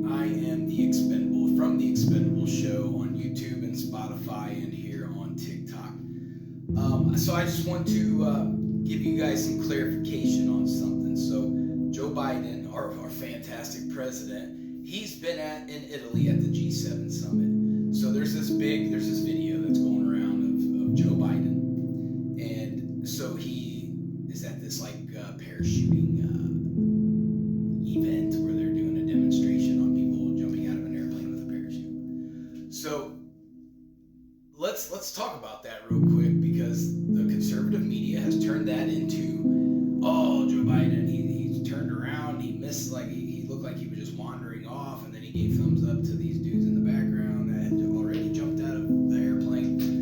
I am the Expendable from the Expendable Show on YouTube and Spotify and here on TikTok. So I just want to give you guys some clarification on something. So Joe Biden, our fantastic president, he's been in Italy at the G7 summit. So there's this video that's going around of Joe Biden, and so he is at this parachuting event where they're doing a demonstration on people jumping out of an airplane with a parachute. So let's talk about that real quick, because the conservative media has turned that into, oh, Joe Biden, he turned around, he missed, he looked like he was just wandering off, and then he gave thumbs up to these dudes in the background that had already jumped out of the airplane.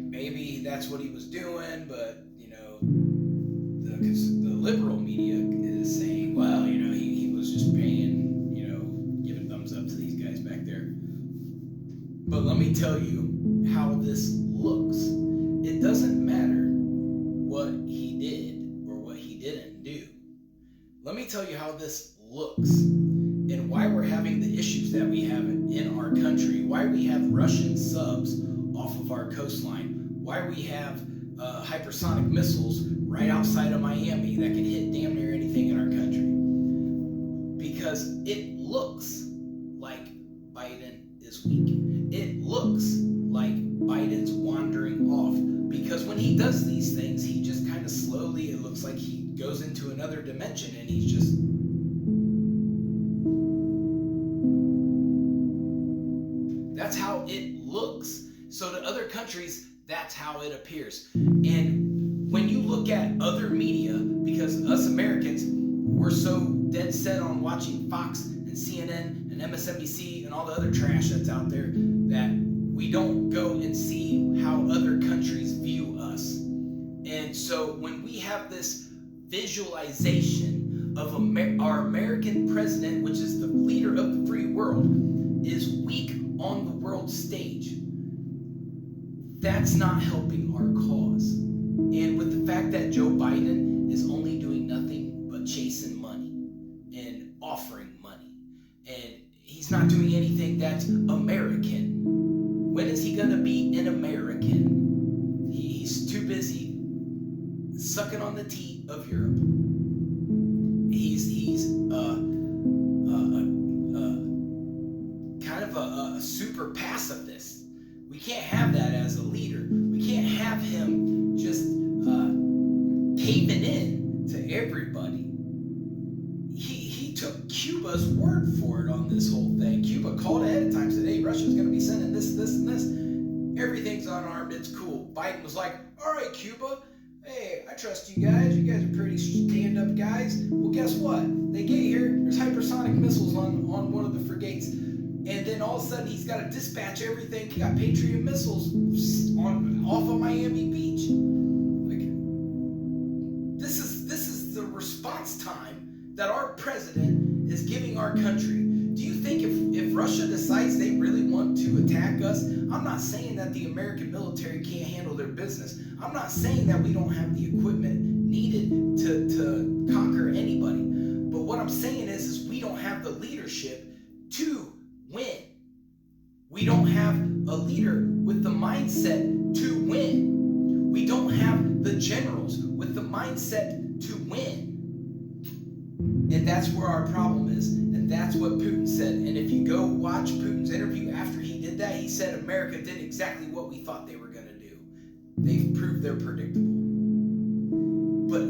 Maybe that's what he was doing, but the liberal media is saying, well, he was just paying, giving thumbs up to these guys back there. But let me tell you how this looks. It doesn't matter what he did or what he didn't do. Let me tell you how this looks and why we're having the issues that we have in our country, why we have Russian subs off of our coastline, why we have hypersonic missiles right outside of Miami that can hit damn near anything in our country. Because it looks like Biden is weak. It looks like Biden's wandering off. Because when he does these things, he just kind of slowly, it looks like he goes into another dimension, and he's just... That's how it looks. So to other countries, that's how it appears. And when you look at other media, because us Americans, we're so dead set on watching Fox and CNN and MSNBC and all the other trash that's out there, that we don't go and see how other countries view us. And so when we have this visualization of our American president, which is the leader of the free world, is weak on the world stage, that's not helping our cause. And with the fact that Joe Biden is only doing nothing but chasing money and offering money, and he's not doing anything that's American. When is he going to be an American? He's too busy sucking on the teat of Europe. He's kind of a super pacifist. We can't have that as a leader. We can't have him just caving in to everybody. He took Cuba's word for it on this whole thing. Cuba called ahead of time, said, hey, Russia's going to be sending this, this, and this. Everything's unarmed. It's cool. Biden was like, all right, Cuba. Hey, I trust you guys. You guys are pretty stand-up guys. Well, guess what? They get here. There's hypersonic missiles on one of the frigates. And then all of a sudden, he's got to dispatch everything. He got Patriot missiles off of Miami Beach. This is the response time that our president is giving our country. Do you think if Russia decides they really want to attack us, I'm not saying that the American military can't handle their business. I'm not saying that we don't have the equipment needed to conquer anybody. But what I'm saying is we don't have the leadership to win. We don't have a leader with the mindset to win. We don't have the generals with the mindset to win. And that's where our problem is. And that's what Putin said. And if you go watch Putin's interview after he did that, he said America did exactly what we thought they were going to do. They've proved they're predictable. But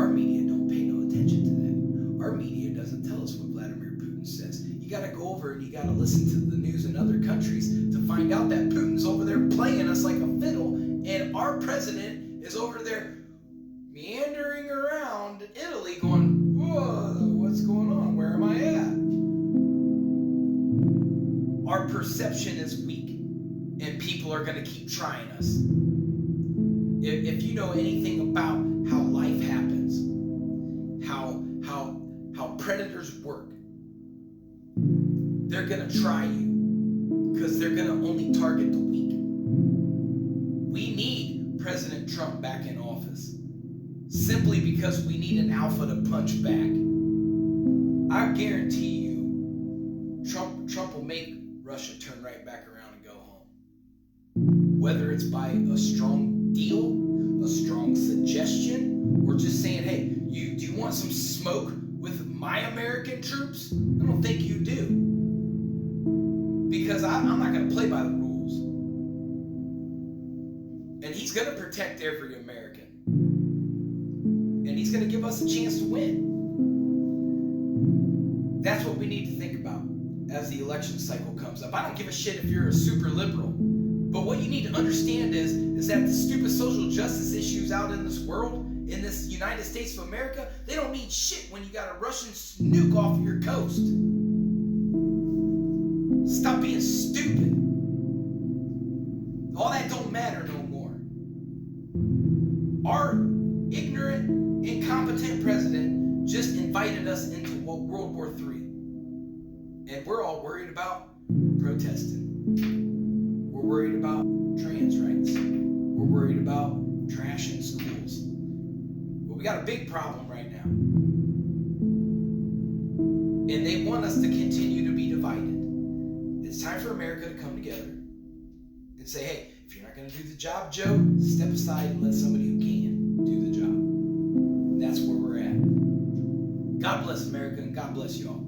our media don't pay no attention to that. Our media doesn't tell us what Vladimir Putin says. You got to go over and you got to listen to the news in other countries to find out that Putin's over there playing us like a fiddle, and our president is over there meandering around Italy going, whoa, what's going on? Where am I at? Our perception is weak, and people are going to keep trying us. If you know anything about how life happens, how predators work, they're going to try you because they're going to only target the weak. We need President Trump back in office simply because we need an alpha to punch back. I guarantee you back around and go home. Whether it's by a strong deal, a strong suggestion, or just saying, hey, do you want some smoke with my American troops? I don't think you do. Because I'm not going to play by the rules. And he's going to protect every American. And he's going to give us a chance to win. That's what we need to think about as the election cycle comes up. I don't give a shit if you're a super liberal. But what you need to understand is that the stupid social justice issues out in this world, in this United States of America, they don't mean shit when you got a Russian nuke off your coast. Stop being stupid. All that don't matter no more. Our ignorant, incompetent president just invited us into World War III. And we're all worried about protesting. We're worried about trans rights. We're worried about trash in schools. But we got a big problem right now. And they want us to continue to be divided. It's time for America to come together and say, hey, if you're not going to do the job, Joe, step aside and let somebody who can do the job. That's where we're at. God bless America and God bless you all.